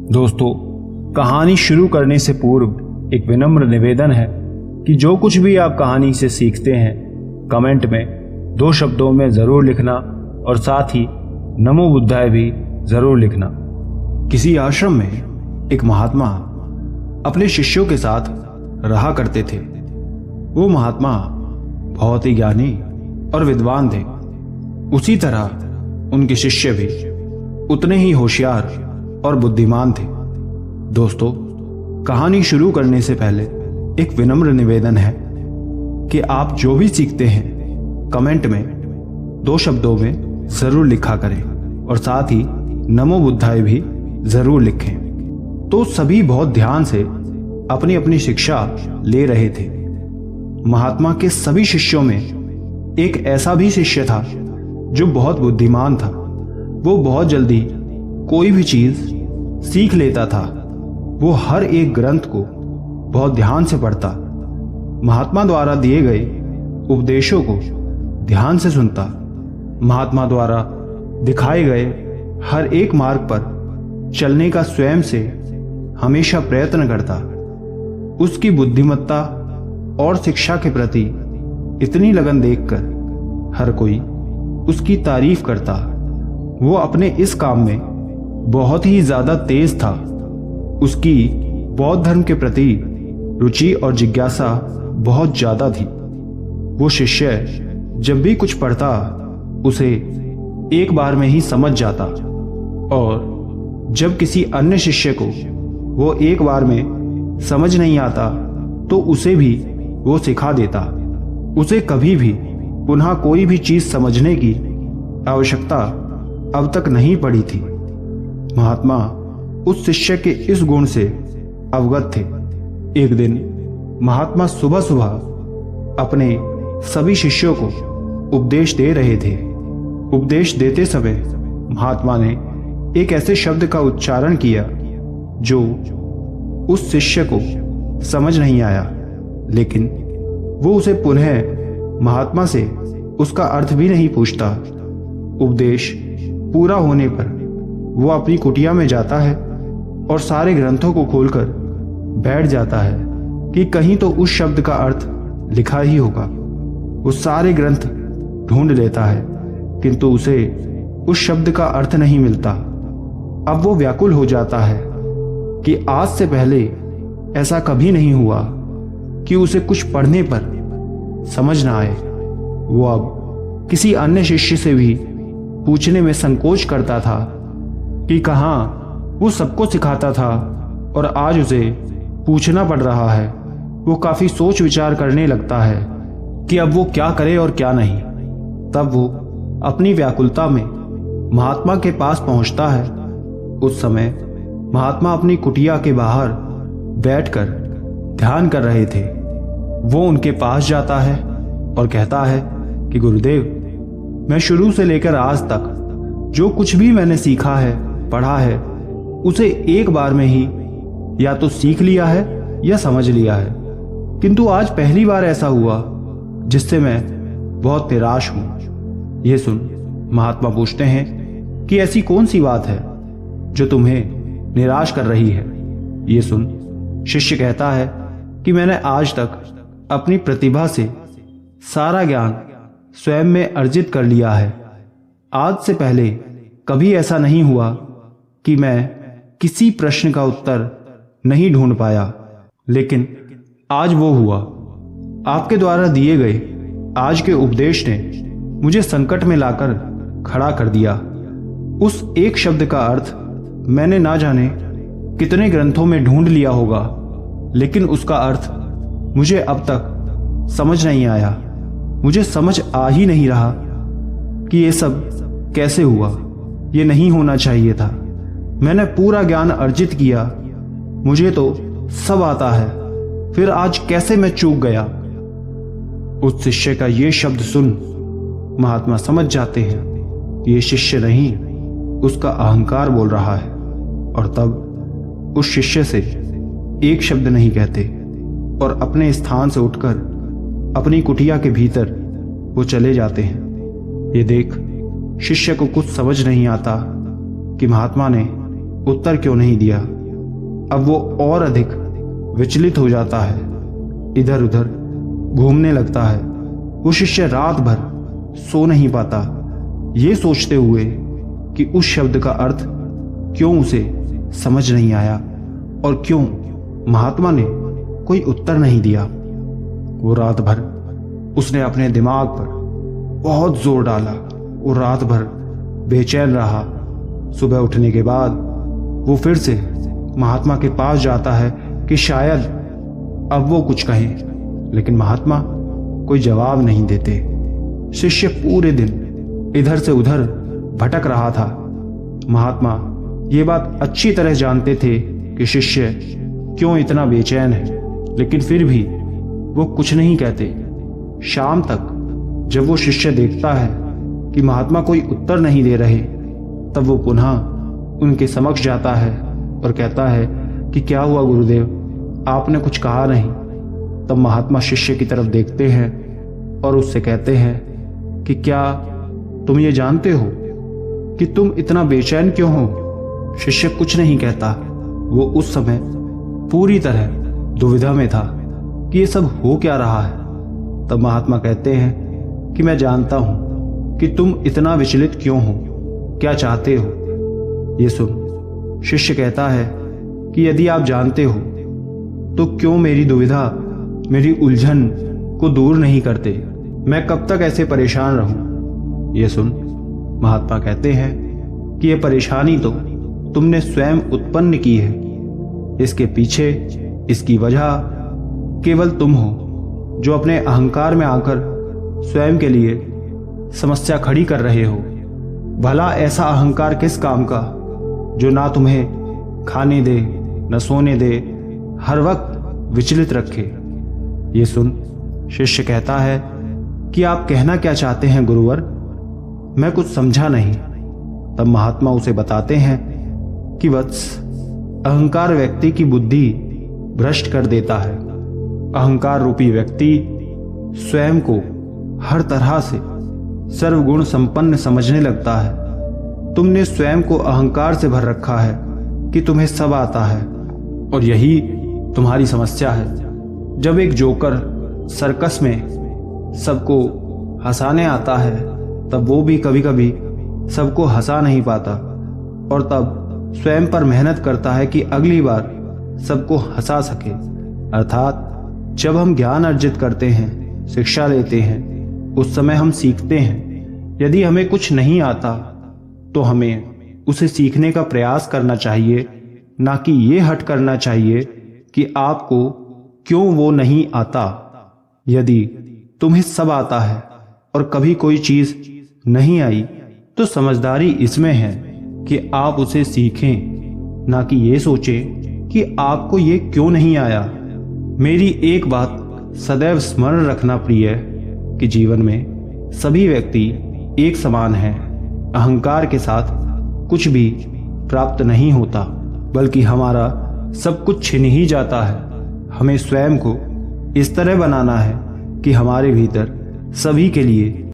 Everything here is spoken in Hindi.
दोस्तों, कहानी शुरू करने से पूर्व एक विनम्र निवेदन है कि जो कुछ भी आप कहानी से सीखते हैं कमेंट में 2 शब्दों में ज़रूर लिखना और साथ ही नमो बुद्धाय भी ज़रूर लिखना। किसी आश्रम में एक महात्मा अपने शिष्यों के साथ रहा करते थे। वो महात्मा बहुत ही ज्ञानी और विद्वान थे। उसी तरह उनके शिष्य भी उतने ही होशियार और बुद्धिमान थे। दोस्तों, कहानी शुरू करने से पहले एक विनम्र निवेदन है कि आप जो भी सीखते हैं कमेंट में 2 शब्दों में जरूर लिखा करें और साथ ही नमो बुद्धाय भी जरूर लिखें। तो सभी बहुत ध्यान से अपनी अपनी शिक्षा ले रहे थे। महात्मा के सभी शिष्यों में एक ऐसा भी शिष्य था जो बहुत बुद्धिमान था। वो बहुत जल्दी कोई भी चीज सीख लेता था। वो हर एक ग्रंथ को बहुत ध्यान से पढ़ता, महात्मा द्वारा दिए गए उपदेशों को ध्यान से सुनता, महात्मा द्वारा दिखाए गए हर एक मार्ग पर चलने का स्वयं से हमेशा प्रयत्न करता। उसकी बुद्धिमत्ता और शिक्षा के प्रति इतनी लगन देखकर हर कोई उसकी तारीफ करता। वो अपने इस काम में बहुत ही ज्यादा तेज था। उसकी बौद्ध धर्म के प्रति रुचि और जिज्ञासा बहुत ज्यादा थी। वो शिष्य जब भी कुछ पढ़ता उसे एक बार में ही समझ जाता और जब किसी अन्य शिष्य को वो एक बार में समझ नहीं आता तो उसे भी वो सिखा देता। उसे कभी भी पुनः कोई भी चीज समझने की आवश्यकता अब तक नहीं पड़ी थी। महात्मा उस शिष्य के इस गुण से अवगत थे। एक दिन महात्मा सुबह सुबह अपने सभी शिष्यों को उपदेश दे रहे थे। उपदेश देते समय महात्मा ने एक ऐसे शब्द का उच्चारण किया जो उस शिष्य को समझ नहीं आया, लेकिन वो उसे पुनः महात्मा से उसका अर्थ भी नहीं पूछता। उपदेश पूरा होने पर वो अपनी कुटिया में जाता है और सारे ग्रंथों को खोलकर बैठ जाता है कि कहीं तो उस शब्द का अर्थ लिखा ही होगा। वो सारे ग्रंथ ढूंढ लेता है किंतु उसे उस शब्द का अर्थ नहीं मिलता। अब वो व्याकुल हो जाता है कि आज से पहले ऐसा कभी नहीं हुआ कि उसे कुछ पढ़ने पर समझ ना आए। वो अब किसी अन्य शिष्य से भी पूछने में संकोच करता था कि कहाँ वो सबको सिखाता था और आज उसे पूछना पड़ रहा है। वो काफी सोच विचार करने लगता है कि अब वो क्या करे और क्या नहीं। तब वो अपनी व्याकुलता में महात्मा के पास पहुंचता है। उस समय महात्मा अपनी कुटिया के बाहर बैठकर ध्यान कर रहे थे। वो उनके पास जाता है और कहता है कि गुरुदेव, मैं शुरू से लेकर आज तक जो कुछ भी मैंने सीखा है, पढ़ा है, उसे एक बार में ही या तो सीख लिया है या समझ लिया है, किंतु आज पहली बार ऐसा हुआ जिससे मैं बहुत निराश हूं। यह सुन महात्मा पूछते हैं कि ऐसी कौन सी बात है जो तुम्हें निराश कर रही है। ये सुन शिष्य कहता है कि मैंने आज तक अपनी प्रतिभा से सारा ज्ञान स्वयं में अर्जित कर लिया है। आज से पहले कभी ऐसा नहीं हुआ कि मैं किसी प्रश्न का उत्तर नहीं ढूंढ पाया, लेकिन आज वो हुआ। आपके द्वारा दिए गए आज के उपदेश ने मुझे संकट में लाकर खड़ा कर दिया। उस एक शब्द का अर्थ मैंने ना जाने कितने ग्रंथों में ढूंढ लिया होगा, लेकिन उसका अर्थ मुझे अब तक समझ नहीं आया। मुझे समझ आ ही नहीं रहा कि ये सब कैसे हुआ। ये नहीं होना चाहिए था। मैंने पूरा ज्ञान अर्जित किया, मुझे तो सब आता है, फिर आज कैसे मैं चूक गया। उस शिष्य का ये शब्द सुन महात्मा समझ जाते हैं ये शिष्य नहीं, उसका अहंकार बोल रहा है। और तब उस शिष्य से एक शब्द नहीं कहते और अपने स्थान से उठकर अपनी कुटिया के भीतर वो चले जाते हैं। ये देख शिष्य को कुछ समझ नहीं आता कि महात्मा ने उत्तर क्यों नहीं दिया। अब वो और अधिक विचलित हो जाता है, इधर उधर घूमने लगता है। वो शिष्य रात भर सो नहीं पाता, ये सोचते हुए कि उस शब्द का अर्थ क्यों उसे समझ नहीं आया और क्यों महात्मा ने कोई उत्तर नहीं दिया। वो रात भर उसने अपने दिमाग पर बहुत जोर डाला। वो रात भर बेचैन रहा। सुबह उठने के बाद वो फिर से महात्मा के पास जाता है कि शायद अब वो कुछ कहें, लेकिन महात्मा कोई जवाब नहीं देते। शिष्य पूरे दिन इधर से उधर भटक रहा था। महात्मा ये बात अच्छी तरह जानते थे कि शिष्य क्यों इतना बेचैन है, लेकिन फिर भी वो कुछ नहीं कहते। शाम तक जब वो शिष्य देखता है कि महात्मा कोई उत्तर नहीं दे रहे, तब वो पुनः उनके समक्ष जाता है और कहता है कि क्या हुआ गुरुदेव, आपने कुछ कहा नहीं। तब महात्मा शिष्य की तरफ देखते हैं और उससे कहते हैं कि क्या तुम ये जानते हो कि तुम इतना बेचैन क्यों हो? शिष्य कुछ नहीं कहता। वो उस समय पूरी तरह दुविधा में था कि ये सब हो क्या रहा है। तब महात्मा कहते हैं कि मैं जानता हूं कि तुम इतना विचलित क्यों हो, क्या चाहते हो। ये सुन शिष्य कहता है कि यदि आप जानते हो तो क्यों मेरी दुविधा, मेरी उलझन को दूर नहीं करते? मैं कब तक ऐसे परेशान रहूं? ये सुन महात्मा कहते हैं कि ये परेशानी तो तुमने स्वयं उत्पन्न की है। इसके पीछे इसकी वजह केवल तुम हो, जो अपने अहंकार में आकर स्वयं के लिए समस्या खड़ी कर रहे हो। भला ऐसा अहंकार किस काम का जो ना तुम्हें खाने दे, न सोने दे, हर वक्त विचलित रखे। ये सुन शिष्य कहता है कि आप कहना क्या चाहते हैं गुरुवर? मैं कुछ समझा नहीं। तब महात्मा उसे बताते हैं कि वत्स, अहंकार व्यक्ति की बुद्धि भ्रष्ट कर देता है। अहंकार रूपी व्यक्ति स्वयं को हर तरह से सर्वगुण संपन्न समझने लगता है। तुमने स्वयं को अहंकार से भर रखा है कि तुम्हें सब आता है, और यही तुम्हारी समस्या है। जब एक जोकर सर्कस में सबको हंसाने आता है, तब वो भी कभी कभी सबको हंसा नहीं पाता, और तब स्वयं पर मेहनत करता है कि अगली बार सबको हंसा सके। अर्थात जब हम ज्ञान अर्जित करते हैं, शिक्षा लेते हैं, उस समय हम सीखते हैं। यदि हमें कुछ नहीं आता तो हमें उसे सीखने का प्रयास करना चाहिए, ना कि ये हट करना चाहिए कि आपको क्यों वो नहीं आता। यदि तुम्हें सब आता है और कभी कोई चीज नहीं आई, तो समझदारी इसमें है कि आप उसे सीखें, ना कि ये सोचें कि आपको ये क्यों नहीं आया। मेरी एक बात सदैव स्मरण रखना प्रिय, कि जीवन में सभी व्यक्ति एक समान हैं। अहंकार के साथ कुछ भी प्राप्त नहीं होता, बल्कि हमारा सब कुछ छिन ही जाता है। हमें स्वयं को इस तरह बनाना है कि हमारे भीतर सभी के लिए